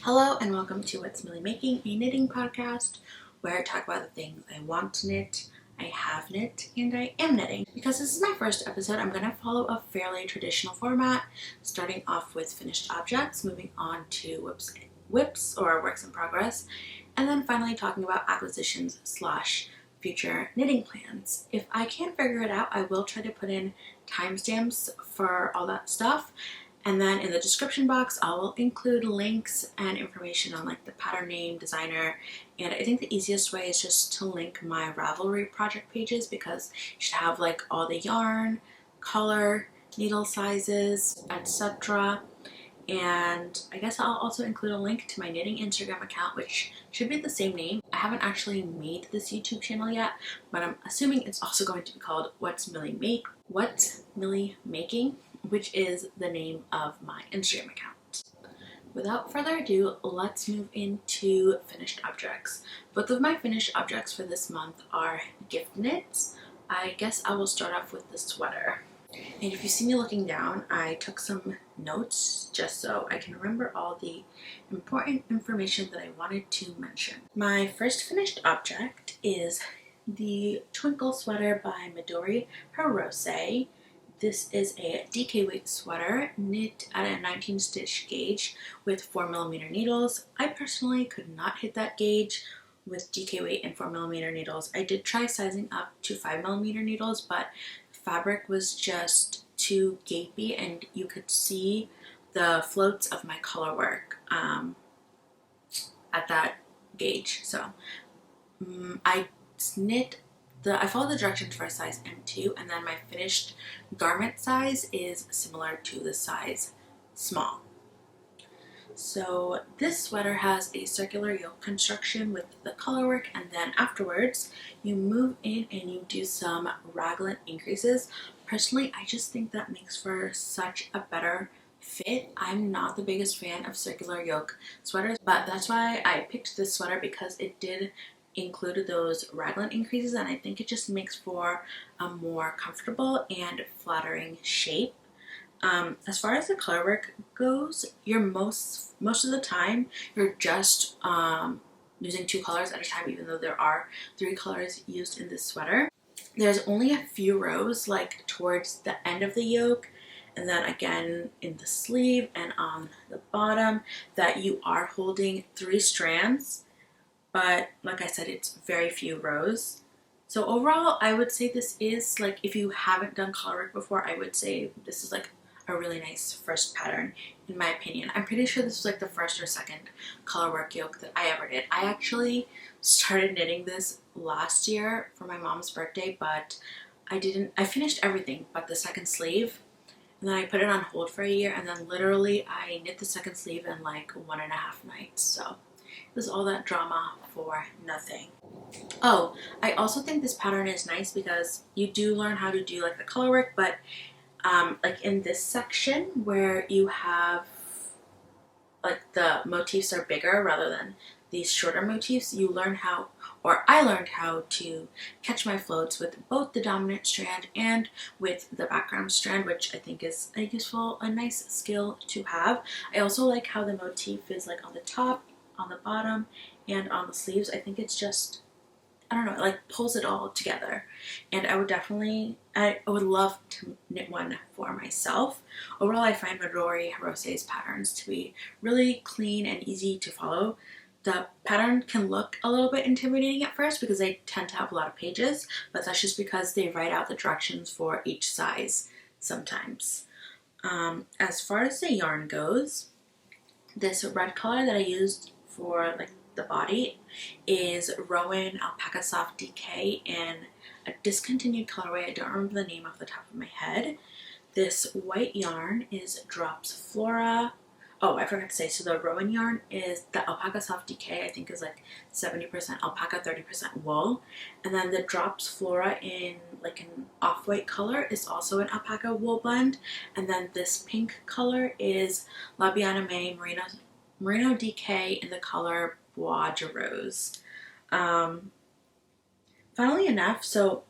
Hello and welcome to What's Mili Making, a knitting podcast where I talk about the things I want to knit, I have knit, and I am knitting. Because this is my first episode, I'm going to follow a fairly traditional format, starting off with finished objects, moving on to whips or works in progress, and then finally talking about acquisitions / future knitting plans. If I can't figure it out, I will try to put in timestamps for all that stuff. And then in the description box, I will include links and information on like the pattern name, designer, and I think the easiest way is just to link my Ravelry project pages because you should have like all the yarn, color, needle sizes, etc. And I guess I'll also include a link to my knitting Instagram account, which should be the same name. I haven't actually made this YouTube channel yet, but I'm assuming it's also going to be called What's Mili Making, which is the name of my Instagram account. Without further ado, let's move into finished objects. Both of my finished objects for this month are gift knits. I guess I will start off with the sweater. And if you see me looking down, I took some notes just so I can remember all the important information that I wanted to mention. My first finished object is the Twinkle Sweater by Midori Hirose. This is a DK weight sweater knit at a 19 stitch gauge with 4mm needles. I personally could not hit that gauge with DK weight and 4mm needles. I did try sizing up to 5mm needles, but fabric was just too gapey and you could see the floats of my Colorwork at that gauge. So I followed the directions for a size M2, and then my finished garment size is similar to the size small. So this sweater has a circular yoke construction with the Colorwork, and then afterwards you move in and you do some raglan increases. Personally, I just think that makes for such a better fit. I'm not the biggest fan of circular yoke sweaters, but that's why I picked this sweater because it did include those raglan increases, and I think it just makes for a more comfortable and flattering shape. As far as the Colorwork goes, you're most of the time you're just using 2 colors at a time, even though there are 3 colors used in this sweater. There's only a few rows like towards the end of the yoke, and then again in the sleeve and on the bottom, that you are holding 3 strands, but like I said, it's very few rows. So overall, I would say this is like, if you haven't done Colorwork before, I would say this is like a really nice first pattern in my opinion. I'm pretty sure this was like the first or second Colorwork yoke that I ever did. I actually started knitting this last year for my mom's birthday, but I finished everything but the second sleeve, and then I put it on hold for a year, and then literally I knit the second sleeve in like 1.5 nights. So it was all that drama for nothing. Oh, I also think this pattern is nice because you do learn how to do like the Colorwork, but like in this section where you have like the motifs are bigger rather than these shorter motifs, you learn how, or I learned how to catch my floats with both the dominant strand and with the background strand, which I think is a nice skill to have. I also like how the motif is like on the top, on the bottom, and on the sleeves. I think it's just, I don't know, it like pulls it all together, and I would love to knit one for myself. Overall, I find Midori Hirose's patterns to be really clean and easy to follow. The pattern can look a little bit intimidating at first because they tend to have a lot of pages, but that's just because they write out the directions for each size sometimes. As far as the yarn goes, this red color that I used for like the body is Rowan Alpaca Soft DK in a discontinued colorway. I don't remember the name off the top of my head. This white yarn is Drops Flora. Oh, I forgot to say, so the Rowan yarn is the Alpaca Soft DK, I think is like 70% alpaca, 30% wool. And then the Drops Flora in like an off-white color is also an alpaca wool blend. And then this pink color is Bien Aimee Merino DK in the color Bois de Rose. Funnily enough, so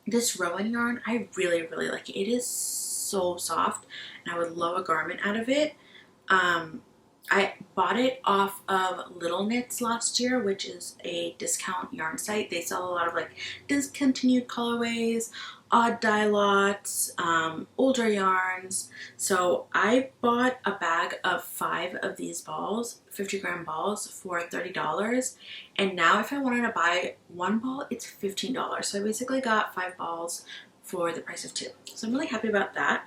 this Rowan yarn, I really like it. It is so soft, and I would love a garment out of it. I bought it off of Little Knits last year, which is a discount yarn site. They sell a lot of like discontinued colorways, odd dye lots, older yarns. So I bought a bag of 5 of these balls, 50-gram balls, for $30. And now if I wanted to buy one ball, it's $15. So I basically got 5 balls for the price of 2. So I'm really happy about that.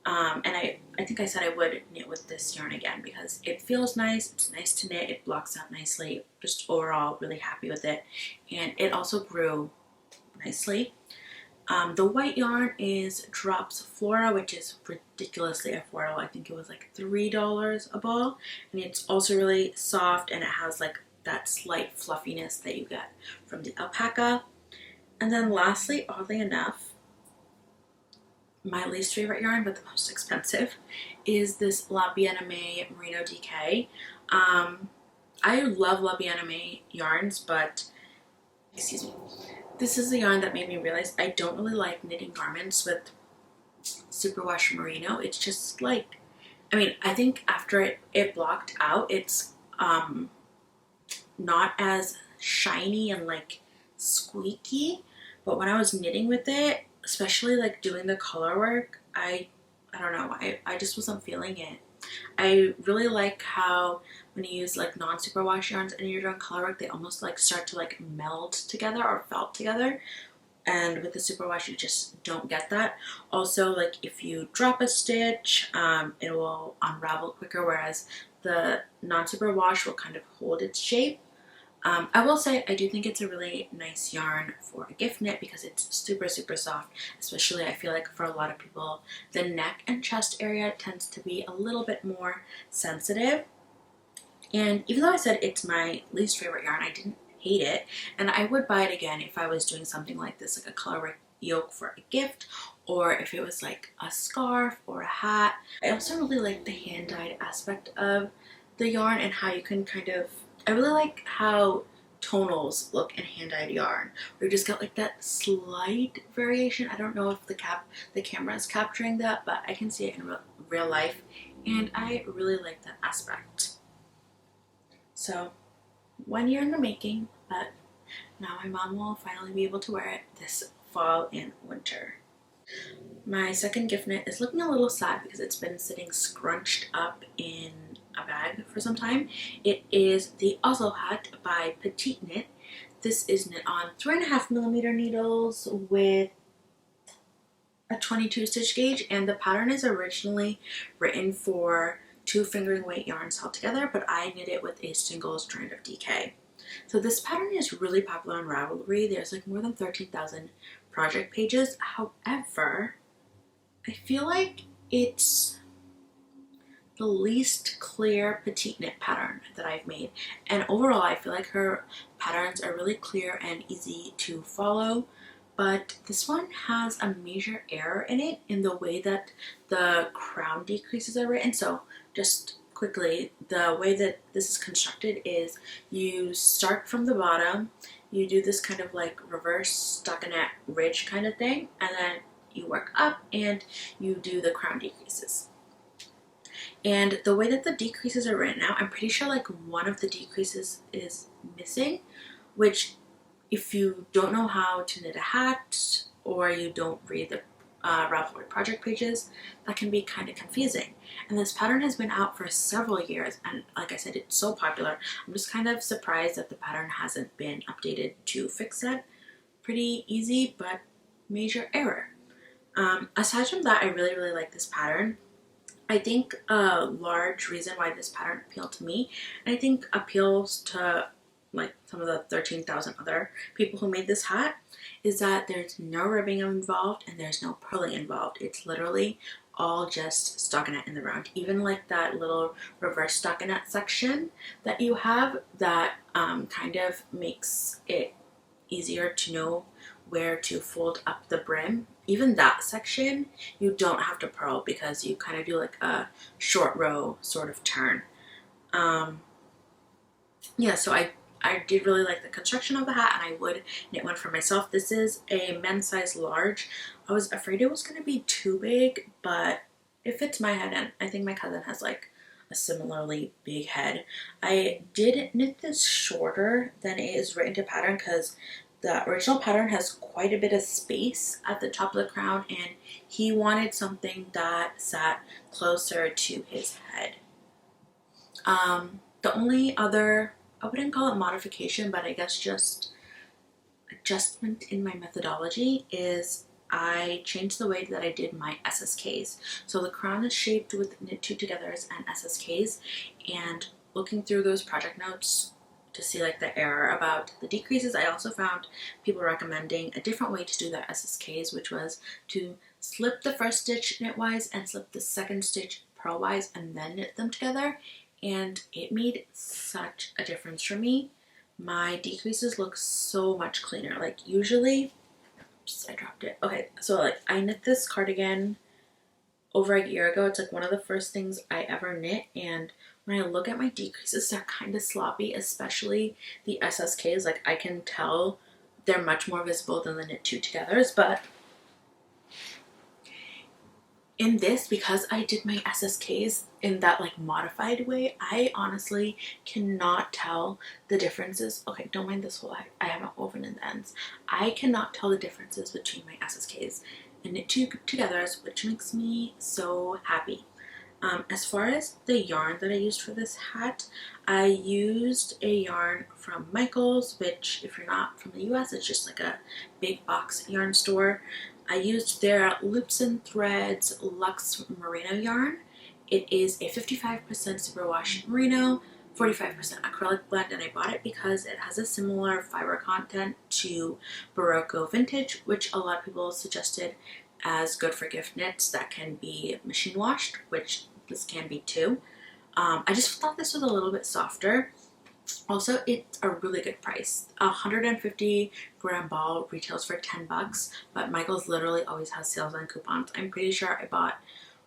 And I think I said I would knit with this yarn again because it feels nice, it's nice to knit, it blocks out nicely, just overall really happy with it. And it also grew nicely. The white yarn is Drops Flora, which is ridiculously affordable. I think it was like $3 a ball. And it's also really soft and it has like that slight fluffiness that you get from the alpaca. And then lastly, oddly enough, my least favorite yarn, but the most expensive, is this Bien Aimee Merino DK. I love Bien Aimee yarns, but, excuse me, this is the yarn that made me realize I don't really like knitting garments with superwash merino. It's just like, I mean, I think after it blocked out, it's not as shiny and like squeaky, but when I was knitting with it, especially like doing the color work, I don't know, I just wasn't feeling it. I really like how when you use like non-superwash yarns and you're doing color work, they almost like start to like meld together or felt together. And with the superwash, you just don't get that. Also, like if you drop a stitch, it will unravel quicker, whereas the non-superwash will kind of hold its shape. I will say I do think it's a really nice yarn for a gift knit because it's super soft, especially I feel like for a lot of people the neck and chest area tends to be a little bit more sensitive. And even though I said it's my least favorite yarn, I didn't hate it, and I would buy it again if I was doing something like this, like a colorwork yoke for a gift, or if it was like a scarf or a hat. I also really like the hand-dyed aspect of the yarn and how you can kind of, I really like how tonals look in hand-dyed yarn, where you just get like that slight variation. I don't know if the camera is capturing that, but I can see it in real life, and I really like that aspect. So 1 year in the making, but now my mom will finally be able to wear it this fall and winter. My second gift knit is looking a little sad because it's been sitting scrunched up in a bag for some time. It is the Oslo hat by Petite Knit. This is knit on 3.5mm needles with a 22 stitch gauge, and the pattern is originally written for 2 fingering weight yarns held together, but I knit it with a single strand of DK. So this pattern is really popular on Ravelry. There's like more than 13,000 project pages. However, I feel like it's the least clear petite knit pattern that I've made. And overall, I feel like her patterns are really clear and easy to follow. But this one has a major error in it in the way that the crown decreases are written. So just quickly, the way that this is constructed is you start from the bottom, you do this kind of like reverse stockinette ridge kind of thing, and then you work up and you do the crown decreases. And the way that the decreases are written out, I'm pretty sure like one of the decreases is missing, which if you don't know how to knit a hat or you don't read the Ravelry project pages, that can be kind of confusing. And this pattern has been out for several years, and like I said, it's so popular. I'm just kind of surprised that the pattern hasn't been updated to fix that. Pretty easy, but major error. Aside from that, I really like this pattern. I think a large reason why this pattern appealed to me, and I think appeals to like some of the 13,000 other people who made this hat, is that there's no ribbing involved and there's no purling involved. It's literally all just stockinette in the round. Even like that little reverse stockinette section that you have that kind of makes it easier to know where to fold up the brim. Even that section you don't have to purl because you kind of do like a short row sort of turn. Yeah, so I did really like the construction of the hat, and I would knit one for myself. This is a men's size large. I was afraid it was going to be too big, but it fits my head, and I think my cousin has like a similarly big head. I did knit this shorter than it is written to pattern because the original pattern has quite a bit of space at the top of the crown, and he wanted something that sat closer to his head. The only other, I wouldn't call it modification, but I guess just adjustment in my methodology is I changed the way that I did my SSKs. So the crown is shaped with knit two togethers and SSKs, and looking through those project notes to see like the error about the decreases, I also found people recommending a different way to do their SSKs, which was to slip the first stitch knitwise and slip the second stitch purlwise and then knit them together, and it made such a difference for me. My decreases look so much cleaner. Like usually, oops, I dropped it. Okay, so like I knit this cardigan over a year ago. It's like one of the first things I ever knit, and when I look at my decreases, they're kind of sloppy, especially the SSKs. Like I can tell they're much more visible than the knit two togethers, but in this, because I did my SSKs in that like modified way, I honestly cannot tell the differences. Okay, don't mind this hole, I haven't woven in the ends. I cannot tell the differences between my SSKs and knit two togethers, which makes me so happy. As far as the yarn that I used for this hat, I used a yarn from Michaels, which if you're not from the US, it's just like a big box yarn store. I used their Loops and Threads Luxe Merino yarn. It is a 55% superwash merino, 45% acrylic blend, and I bought it because it has a similar fiber content to Barocco Vintage, which a lot of people suggested as good for gift knits that can be machine washed, which this can be too. I just thought this was a little bit softer. Also, it's a really good price. 150 gram ball retails for 10 bucks, but Michaels literally always has sales on coupons. I'm pretty sure I bought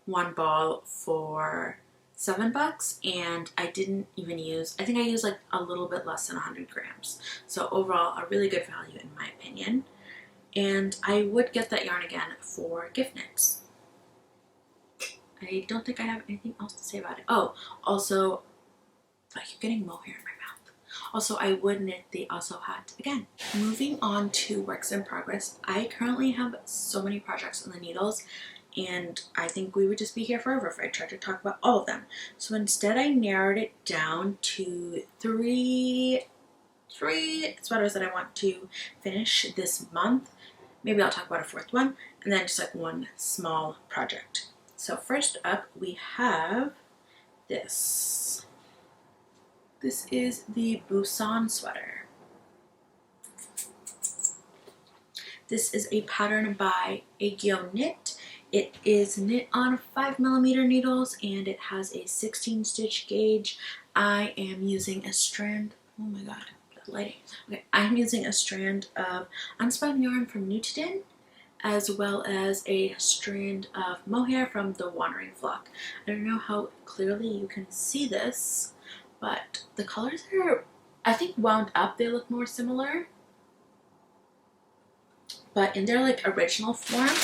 one ball for 7 bucks, and I didn't even use, I think I used like a little bit less than 100 grams. So overall, a really good value in my opinion. And I would get that yarn again for gift knits. I don't think I have anything else to say about it. Oh, also, I keep getting mohair in my mouth. Also, I would knit the Also hat again. Moving on to works in progress, I currently have so many projects on the needles, and I think we would just be here forever if I tried to talk about all of them. So instead, I narrowed it down to three sweaters that I want to finish this month. Maybe I'll talk about a fourth one, and then just like one small project. So first up, we have this. This is the Busan sweater. This is a pattern by Aegyo Knit. It is knit on 5mm needles, and it has a 16 stitch gauge. I am using a strand, oh my god, the lighting. Okay, I'm using a strand of unspun yarn from Nutidin, as well as a strand of mohair from the Wandering Flock. I don't know how clearly you can see this, but the colors are, I think wound up, they look more similar. But in their like original form,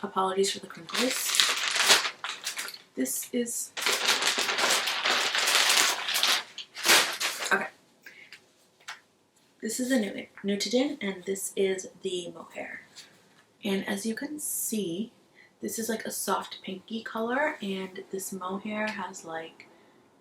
apologies for the crinkles, this is, okay. This is the Nutidin, and this is the mohair. And as you can see, this is like a soft pinky color, and this mohair has like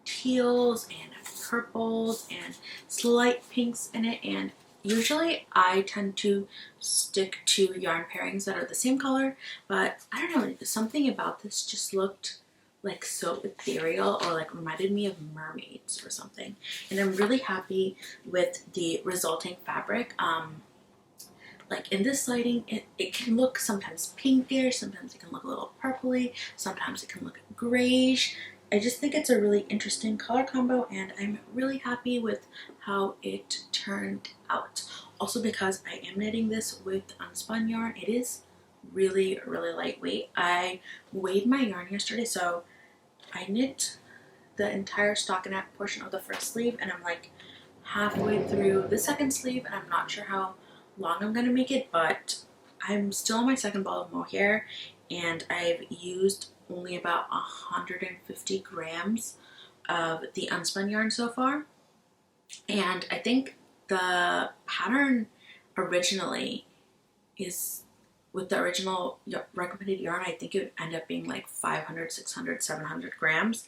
teals and purples and slight pinks in it. And usually I tend to stick to yarn pairings that are the same color, but I don't know, something about this just looked like so ethereal, or like reminded me of mermaids or something. And I'm really happy with the resulting fabric. Like in this lighting, it can look sometimes pinkish, sometimes it can look a little purpley, sometimes it can look grayish. I just think it's a really interesting color combo, and I'm really happy with how it turned out. Also, because I am knitting this with unspun yarn, it is really, really lightweight. I weighed my yarn yesterday, so I knit the entire stockinette portion of the first sleeve, and I'm like halfway through the second sleeve, and I'm not sure how long I'm gonna make it, but I'm still on my second ball of mohair, and I've used only about 150 grams of the unspun yarn so far. And I think the pattern originally is, with the original recommended yarn, I think it would end up being like 500, 600, 700 grams.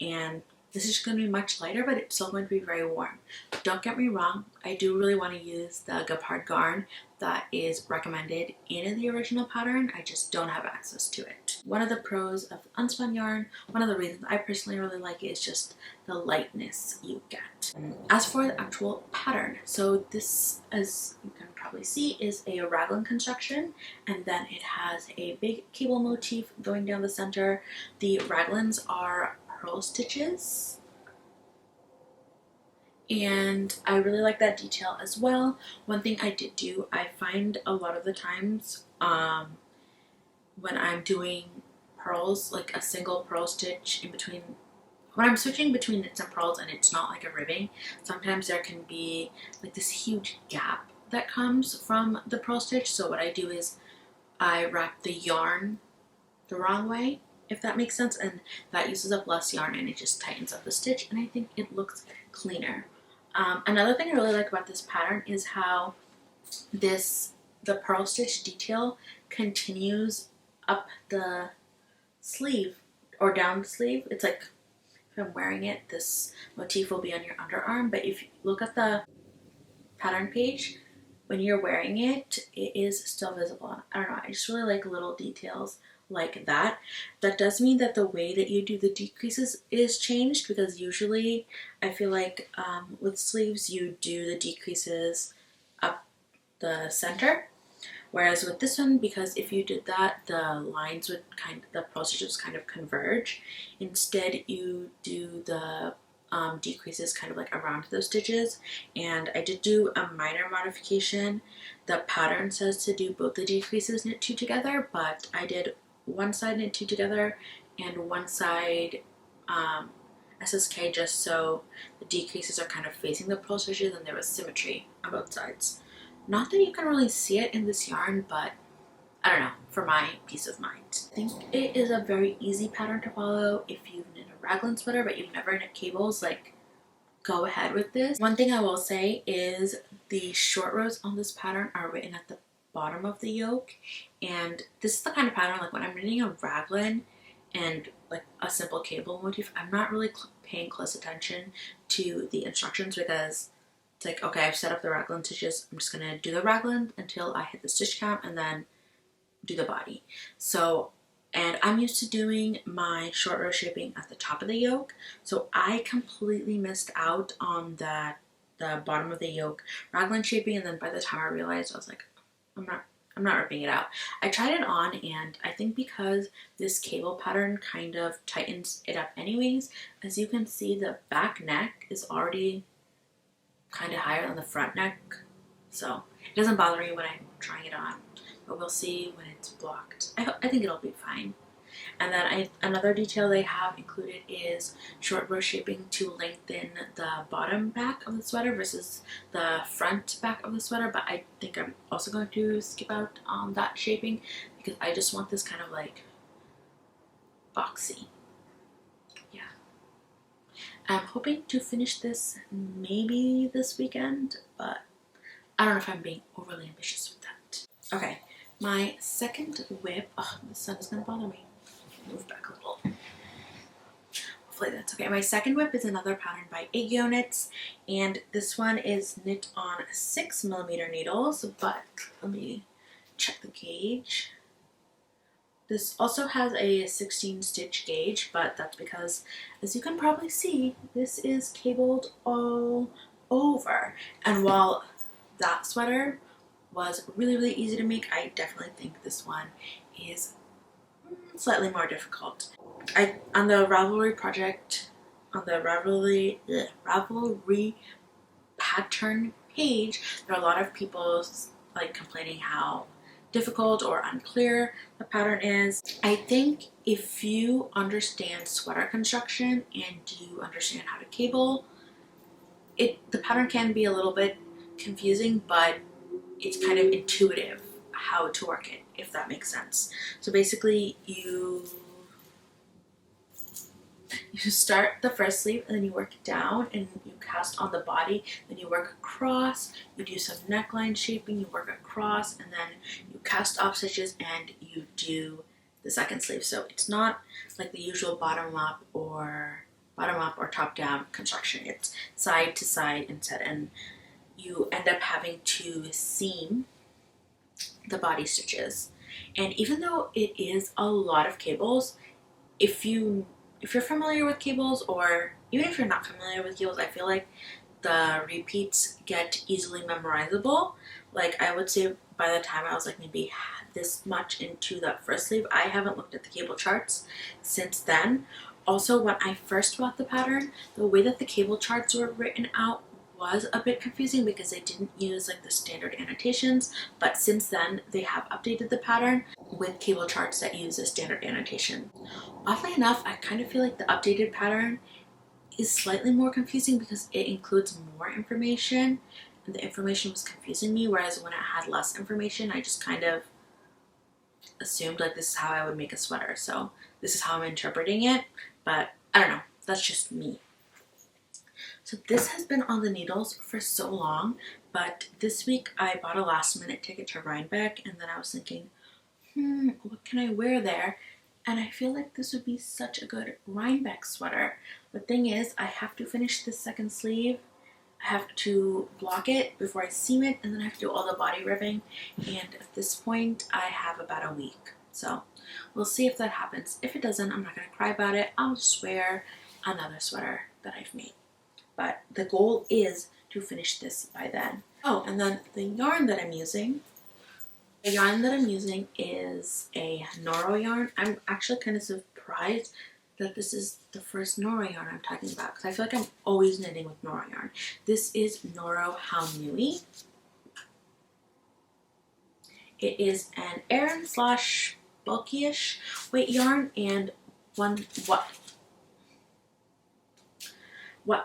And this is going to be much lighter, but it's still going to be very warm. Don't get me wrong, I do really want to use the gapard yarn that is recommended in the original pattern. I just don't have access to it. One of the pros of unspun yarn, one of the reasons I personally really like it, is just the lightness you get. As for the actual pattern, so this, as you can probably see, is a raglan construction, and then it has a big cable motif going down the center. The raglans are pearl stitches, and I really like that detail as well. One thing I did do, I find a lot of the times when I'm doing pearls, like a single pearl stitch in between, when I'm switching between knits and pearls and it's not like a ribbing, sometimes there can be like this huge gap that comes from the pearl stitch. So what I do is I wrap the yarn the wrong way, if that makes sense, and that uses up less yarn and it just tightens up the stitch, and I think it looks cleaner. Another thing I really like about this pattern is how the pearl stitch detail continues up the sleeve or down the sleeve. It's like, if I'm wearing it, this motif will be on your underarm, but if you look at the pattern page, when you're wearing it, it is still visible. I don't know, I just really like little details like that. That does mean that the way that you do the decreases is changed, because usually I feel like with sleeves you do the decreases up the center, whereas with this one, because if you did that, the lines would the pearl stitches kind of converge. Instead you do the decreases kind of like around those stitches, and I did do a minor modification. The pattern says to do both the decreases knit two together, but I did one side knit two together and one side SSK, just so the decreases are kind of facing the pearl stitches and there was symmetry on both sides. Not that you can really see it in this yarn, but I don't know, for my peace of mind. I think it is a very easy pattern to follow. If you've knit a raglan sweater but you've never knit cables, like, go ahead with this. One thing I will say is the short rows on this pattern are written at the bottom of the yoke, and this is the kind of pattern, like when I'm knitting a raglan and like a simple cable motif, I'm not really paying close attention to the instructions, because it's like, okay, I've set up the raglan stitches, I'm just gonna do the raglan until I hit the stitch count and then do the body. So, and I'm used to doing my short row shaping at the top of the yoke, so I completely missed out on the bottom of the yoke raglan shaping, and then by the time I realized, I was like, I'm not ripping it out. I tried it on, and I think because this cable pattern kind of tightens it up anyways, as you can see, the back neck is already kind of higher than the front neck, so it doesn't bother me when I'm trying it on, but we'll see when it's blocked. I think it'll be fine. And then another detail they have included is short row shaping to lengthen the bottom back of the sweater versus the front back of the sweater, but I think I'm also going to skip out on that shaping because I just want this kind of like boxy. Yeah. I'm hoping to finish this maybe this weekend, but I don't know if I'm being overly ambitious with that. Okay, my second whip, oh, the sun is gonna bother me. Move back a little. Hopefully that's okay. My second whip is another pattern by Aegyo Knits, and this one is knit on 6mm needles, but let me check the gauge. This also has a 16 stitch gauge, but that's because, as you can probably see, this is cabled all over. And while that sweater was really, really easy to make, I definitely think this one is slightly more difficult. On the Ravelry project, on the Ravelry pattern page, there are a lot of people like complaining how difficult or unclear the pattern is. I think if you understand sweater construction and you understand how to cable, the pattern can be a little bit confusing, but it's kind of intuitive how to work it, if that makes sense. So basically you You start the first sleeve and then you work down and you cast on the body, then you work across, you do some neckline shaping, you work across, and then you cast off stitches and you do the second sleeve. So it's not like the usual bottom up or top down construction. It's side to side instead, and you end up having to seam the body stitches. And even though it is a lot of cables, if you're familiar with cables, or even if you're not familiar with cables, I feel like the repeats get easily memorizable. Like, I would say by the time I was like maybe this much into the first sleeve, I haven't looked at the cable charts since then. Also, when I first bought the pattern, the way that the cable charts were written out was a bit confusing because they didn't use like the standard annotations, but since then they have updated the pattern with cable charts that use a standard annotation. Oddly enough, I kind of feel like the updated pattern is slightly more confusing because it includes more information, and the information was confusing me, whereas when it had less information, I just kind of assumed like this is how I would make a sweater, so this is how I'm interpreting it. But I don't know, that's just me. So this has been on the needles for so long, but this week I bought a last minute ticket to Rhinebeck, and then I was thinking, what can I wear there? And I feel like this would be such a good Rhinebeck sweater. The thing is, I have to finish the second sleeve, I have to block it before I seam it, and then I have to do all the body ribbing, and at this point I have about a week. So we'll see if that happens. If it doesn't, I'm not going to cry about it. I'll just wear another sweater that I've made. But the goal is to finish this by then. Oh, and then the yarn that I'm using. The yarn that I'm using is a Noro yarn. I'm actually kind of surprised that this is the first Noro yarn I'm talking about, because I feel like I'm always knitting with Noro yarn. This is Noro Haumui. It is an Aran / bulky-ish weight yarn, and what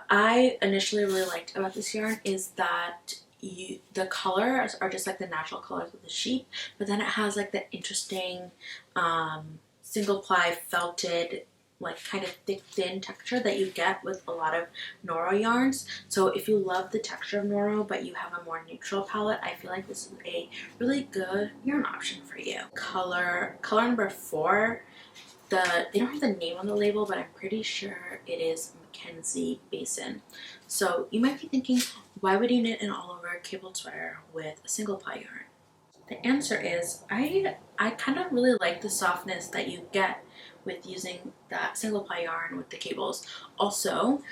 I initially really liked about this yarn is that the colors are just like the natural colors of the sheep, but then it has like the interesting single ply felted, like kind of thick thin texture that you get with a lot of Noro yarns. So if you love the texture of Noro but you have a more neutral palette, I feel like this is a really good yarn option for you. Color number 4. They don't have the name on the label, but I'm pretty sure it is Mackenzie Basin. So you might be thinking, why would you knit an all-over cabled sweater with a single ply yarn? The answer is I kind of really like the softness that you get with using that single ply yarn with the cables. Also,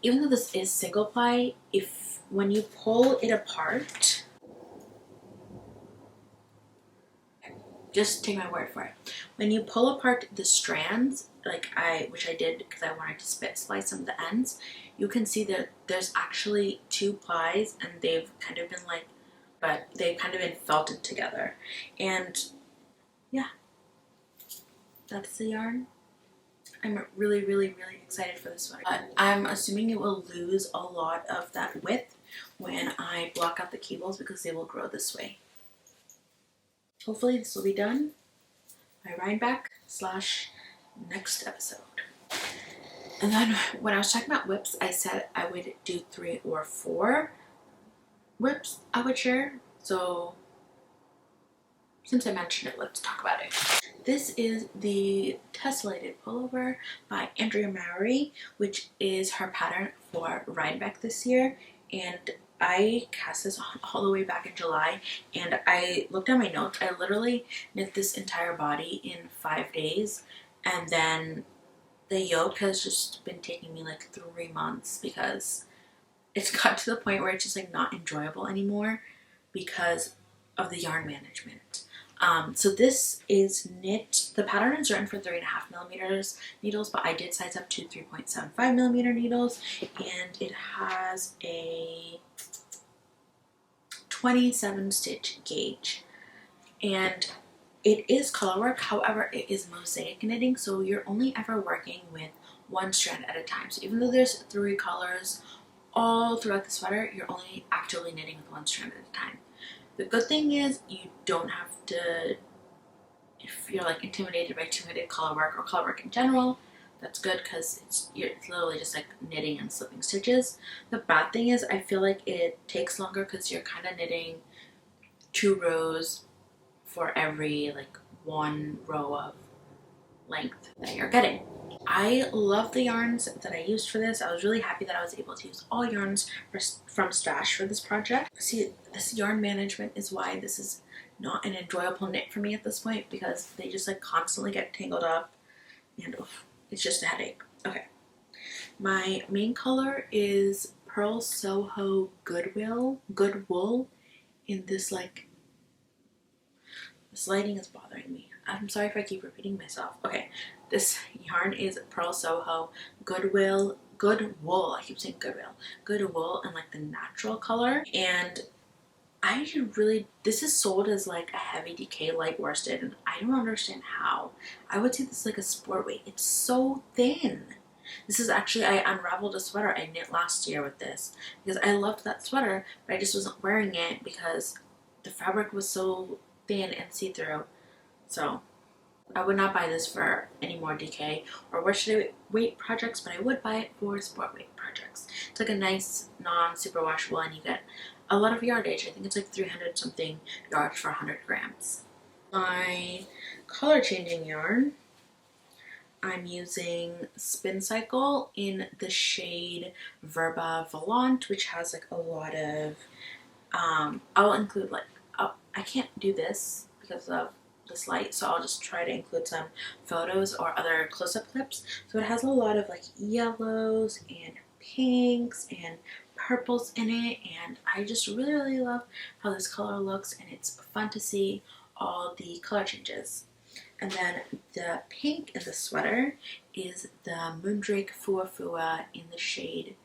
even though this is single ply, when you pull it apart, just take my word for it. When you pull apart the strands, which I did because I wanted to split slice some of the ends, you can see that there's actually 2 plies, and they've kind of been felted together. And yeah, that's the yarn. I'm really, really, really excited for this sweater. But I'm assuming it will lose a lot of that width when I block out the cables, because they will grow this way. Hopefully this will be done by Rhinebeck / next episode. And then when I was talking about whips, I said I would do 3 or 4 whips I would share. So since I mentioned it, let's talk about it. This is the Tessellated Pullover by Andrea Mowry, which is her pattern for Rhinebeck this year. And I cast this on all the way back in July, and I looked at my notes. I literally knit this entire body in 5 days, and then the yoke has just been taking me like 3 months because it's got to the point where it's just like not enjoyable anymore because of the yarn management. So this is knit, the pattern is written for 3.5mm needles, but I did size up to 3.75mm needles, and it has a 27 stitch gauge, and it is colorwork. However, it is mosaic knitting, so you're only ever working with 1 strand at a time. So even though there's 3 colors all throughout the sweater, you're only actively knitting with 1 strand at a time. The good thing is you don't have to, if you're like intimidated by 2-handed colorwork or colorwork in general, that's good because it's literally just like knitting and slipping stitches. The bad thing is I feel like it takes longer because you're kind of knitting 2 rows for every like 1 row of length that you're getting. I love the yarns that I used for this. I was really happy that I was able to use all yarns from Stash for this project. See, this yarn management is why this is not an enjoyable knit for me at this point, because they just like constantly get tangled up and oof, it's just a headache. Okay, my main color is Pearl Soho Good Wool in this like, this lighting is bothering me. I'm sorry if I keep repeating myself. Okay, this yarn is Pearl Soho Good Wool. I keep saying Good Wool in like the natural color. And this is sold as like a heavy DK light worsted, and I don't understand how. I would say this is like a sport weight. It's so thin. This is actually, I unraveled a sweater I knit last year with this because I loved that sweater, but I just wasn't wearing it because the fabric was so thin and see-through. So I would not buy this for any more DK or worsted weight projects, but I would buy it for sport weight projects. It's like a nice non-super washable, and you get a lot of yardage. I think it's like 300 something yards for 100 grams. My color changing yarn, I'm using Spin Cycle in the shade Verba Volant, which has like a lot of, I'll include like, I can't do this because of this light, so I'll just try to include some photos or other close-up clips. So it has a lot of like yellows and pinks and purples in it, and I just really love how this color looks, and it's fun to see all the color changes. And then the pink in the sweater is the Moondrake Fua Fua in the shade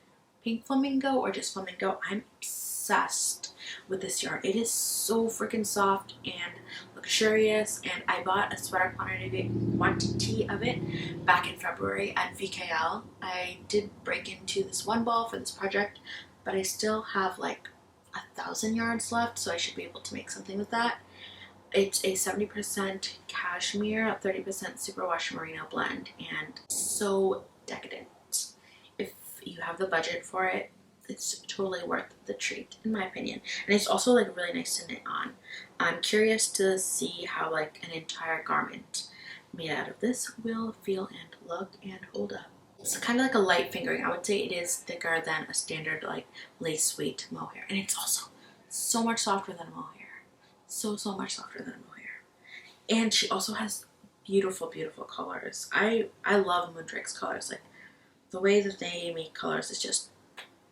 Pink Flamingo or just Flamingo. I'm obsessed with this yarn. It is so freaking soft and luxurious, and I bought a sweater quantity of it back in February at VKL. I did break into this one ball for this project, but I still have like 1,000 yards left, so I should be able to make something with that. It's a 70% cashmere, 30% superwash merino blend, and so decadent. If you have the budget for it, it's totally worth the treat, in my opinion. And it's also like really nice to knit on. I'm curious to see how like an entire garment made out of this will feel and look and hold up. It's kind of like a light fingering. I would say it is thicker than a standard like lace weight mohair, and it's also so much softer than a mohair. So much softer than a mohair. And she also has beautiful colors. I love Moondrake's colors. Like the way that they make colors is just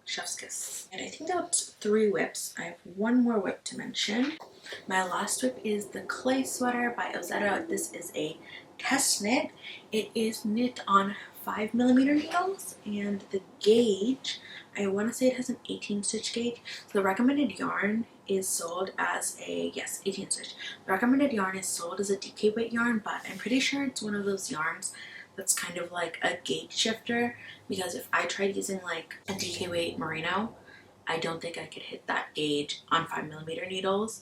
chef's kiss. And I think that's 3 whips. I have one more whip to mention. My last whip is the Clay Sweater by Ozetta. This is a test knit. It is knit on 5mm needles, and the gauge, I want to say it has an 18 stitch gauge. So the recommended yarn is sold as a, yes, 18 stitch. The recommended yarn is sold as a DK weight yarn, but I'm pretty sure it's one of those yarns that's kind of like a gauge shifter, because if I tried using like a DK weight merino, I don't think I could hit that gauge on 5mm needles.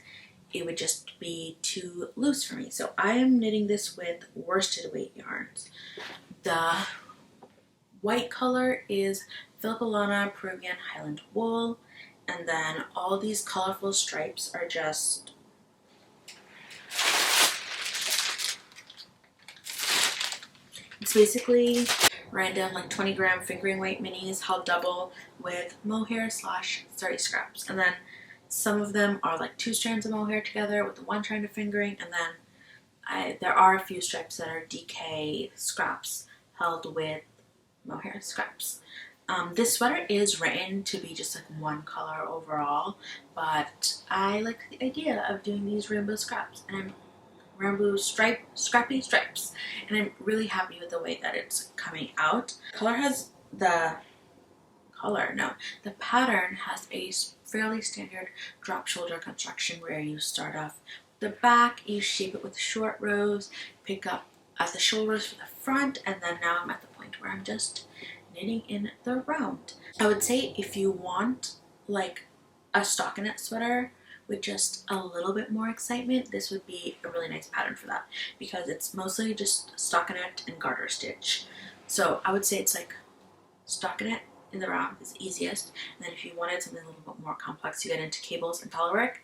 It would just be too loose for me. So I am knitting this with worsted weight yarns. The white color is Philippolana Peruvian Highland Wool, and then all these colorful stripes are just it's basically random like 20-gram fingering weight minis held double with mohair / 30 scraps, and then some of them are like 2 strands of mohair together with the 1 strand of fingering, and then there are a few stripes that are DK scraps held with mohair scraps. This sweater is written to be just like 1 color overall, but I like the idea of doing these rainbow scraps, and rainbow scrappy stripes, and I'm really happy with the way that it's coming out. The pattern has a fairly standard drop shoulder construction where you start off the back, you shape it with short rows, pick up at the shoulders for the front, and then now I'm at the point where I'm just knitting in the round. I would say if you want like a stockinette sweater with just a little bit more excitement, this would be a really nice pattern for that, because it's mostly just stockinette and garter stitch. So I would say it's like stockinette in the round is easiest. And then if you wanted something a little bit more complex, you get into cables and colorwork.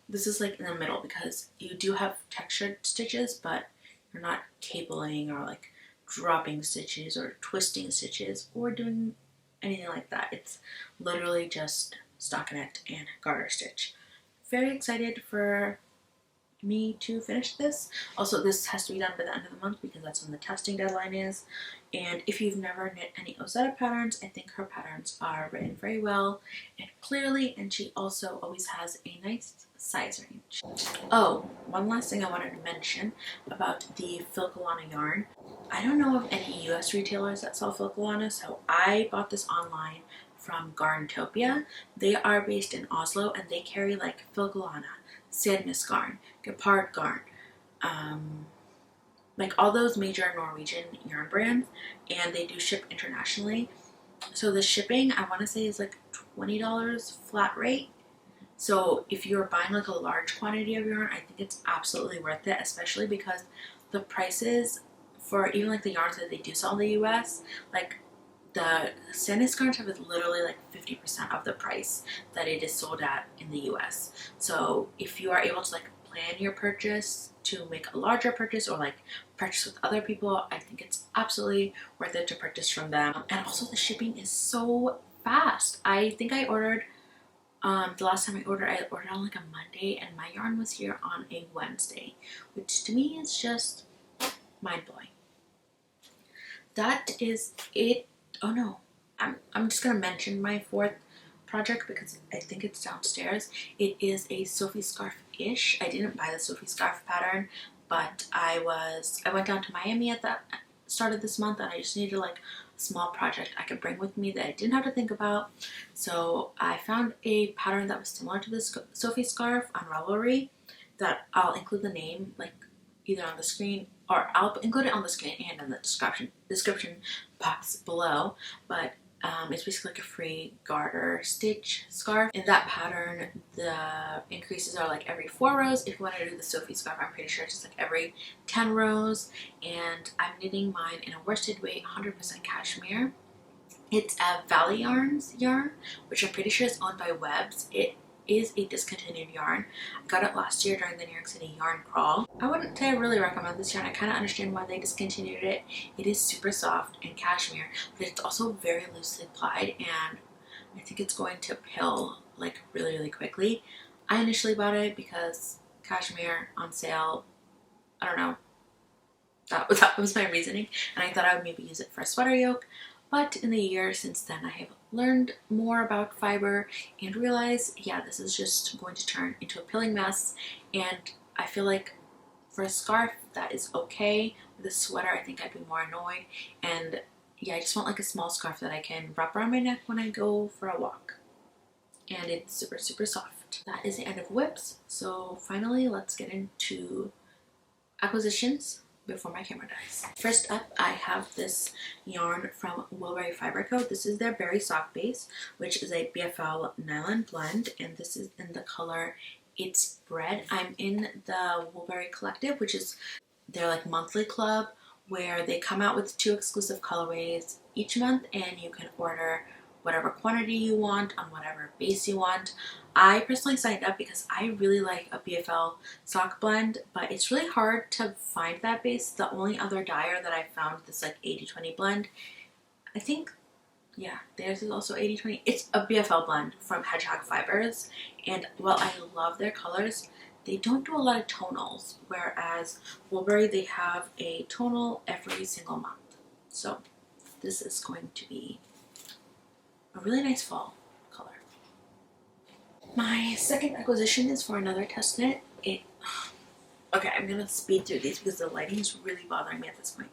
This is like in the middle because you do have textured stitches, but you're not cabling or like dropping stitches or twisting stitches or doing anything like that. It's literally just stockinette and garter stitch. Very excited for me to finish this. Also, this has to be done by the end of the month because that's when the testing deadline is. And if you've never knit any Ozetta patterns, I think her patterns are written very well and clearly, and she also always has a nice size range. Oh, one last thing I wanted to mention about the Filcolana yarn. I don't know of any US retailers that sell Filcolana, so I bought this online from Garntopia. They are based in Oslo and they carry like Filcolana, Sandnes Garn, Gepard Garn, like all those major Norwegian yarn brands, and they do ship internationally. So the shipping, I want to say, is like $20 flat rate. So if you're buying like a large quantity of yarn, I think it's absolutely worth it, especially because the prices for even like the yarns that they do sell in the US, like the Sandnes Garn type is literally like 50% of the price that it is sold at in the US. So if you are able to like plan your purchase to make a larger purchase or like purchase with other people, I think it's absolutely worth it to purchase from them. And also the shipping is so fast. I think I ordered the last time I ordered on like a Monday and my yarn was here on a Wednesday, which to me is just mind-blowing. That is it. Oh no, I'm just gonna mention my fourth project because I think it's downstairs. It is a Sophie scarf-ish. I didn't buy the Sophie scarf pattern, but I went down to Miami at the start of this month and I just needed like a small project I could bring with me that I didn't have to think about. So I found a pattern that was similar to this Sophie scarf on Ravelry that I'll include the name like either on the screen, or I'll include it on the screen and in the description box below. But it's basically like a free garter stitch scarf. In that pattern, the increases are like every 4 rows. If you want to do the Sophie scarf, I'm pretty sure it's just like every 10 rows. And I'm knitting mine in a worsted weight 100% cashmere. It's a Valley Yarns yarn, which I'm pretty sure is owned by Webs. It is a discontinued yarn. I got it last year during the New York City yarn crawl. I wouldn't say I really recommend this yarn. I kind of understand why they discontinued it. It is super soft and cashmere, but it's also very loosely plied, and I think it's going to pill like really quickly. I initially bought it because cashmere on sale. I don't know. That was my reasoning, and I thought I would maybe use it for a sweater yoke. But in the year since then, I have learned more about fiber and realized, yeah, this is just going to turn into a pilling mess. And I feel like for a scarf, that is okay. With a sweater, I think I'd be more annoyed. And yeah, I just want like a small scarf that I can wrap around my neck when I go for a walk. And it's super soft. That is the end of whips. So finally, let's get into acquisitions before my camera dies. First up, I have this yarn from Woolberry Fiber Co. This is their Berry Sock Base, which is a BFL nylon blend, and this is in the color It's Bread. I'm in the Woolberry Collective, which is their like monthly club where they come out with 2 exclusive colorways each month, and you can order whatever quantity you want on whatever base you want. I personally signed up because I really like a BFL sock blend, but it's really hard to find that base. The only other dyer that I found this like 80-20 blend, I think, yeah, theirs is also 80-20. It's a BFL blend from Hedgehog Fibers, and while I love their colors, they don't do a lot of tonals, whereas Woolberry, they have a tonal every single month. So this is going to be a really nice fall color. My second acquisition is for another test knit. Okay, I'm gonna speed through these because the lighting is really bothering me at this point.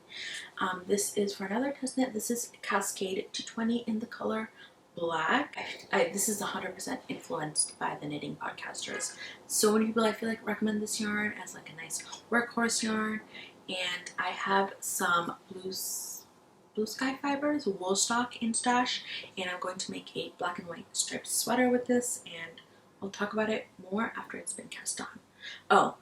This is for another test knit. This is Cascade 220 in the color Black. This is 100% influenced by the knitting podcasters. So many people I feel like recommend this yarn as like a nice workhorse yarn, and I have some Blue Sky Fibers wool stock in stash, and I'm going to make a black and white striped sweater with this, and I'll talk about it more after it's been cast on. Oh,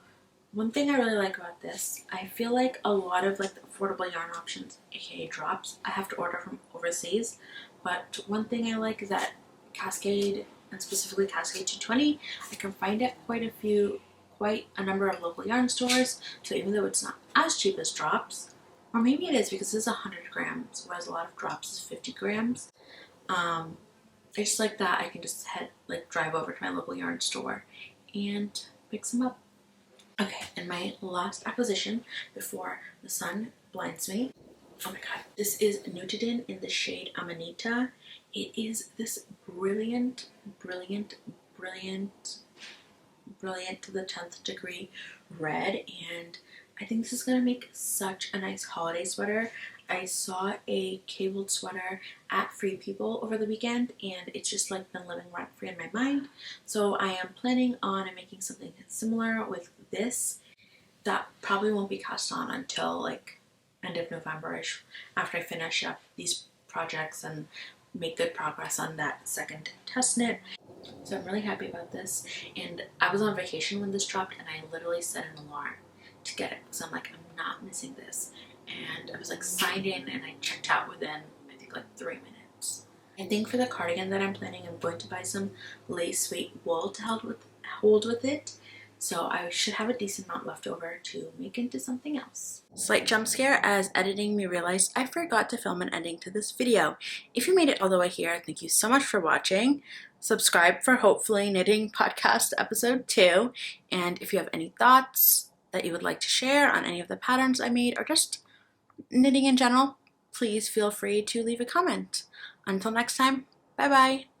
One thing I really like about this, I feel like a lot of like the affordable yarn options, aka drops, I have to order from overseas. But one thing I like is that Cascade, and specifically Cascade 220, I can find at quite a number of local yarn stores. So even though it's not as cheap as drops, or maybe it is because this is 100 grams, whereas a lot of drops is 50 grams. I just like that I can just drive over to my local yarn store and pick some up. Okay, and my last acquisition before the sun blinds me. Oh my god, this is Nutiden in the shade Amanita. It is this brilliant, brilliant, brilliant, brilliant to the 10th degree red, and I think this is going to make such a nice holiday sweater. I saw a cabled sweater at Free People over the weekend, and it's just like been living rent free in my mind. So I am planning on making something similar with this. That probably won't be cast on until like end of November-ish, after I finish up these projects and make good progress on that second test knit. So I'm really happy about this, and I was on vacation when this dropped, and I literally set an alarm to get it because I'm like, I'm not missing this. And I was like signed in and I checked out within I think like 3 minutes. I think for the cardigan that I'm planning, I'm going to buy some lace weight wool to hold with it. So I should have a decent amount left over to make into something else. Slight jump scare as editing me realized I forgot to film an ending to this video. If you made it all the way here, thank you so much for watching. Subscribe for hopefully knitting podcast episode 2. And if you have any thoughts that you would like to share on any of the patterns I made or just knitting in general, please feel free to leave a comment. Until next time, bye bye.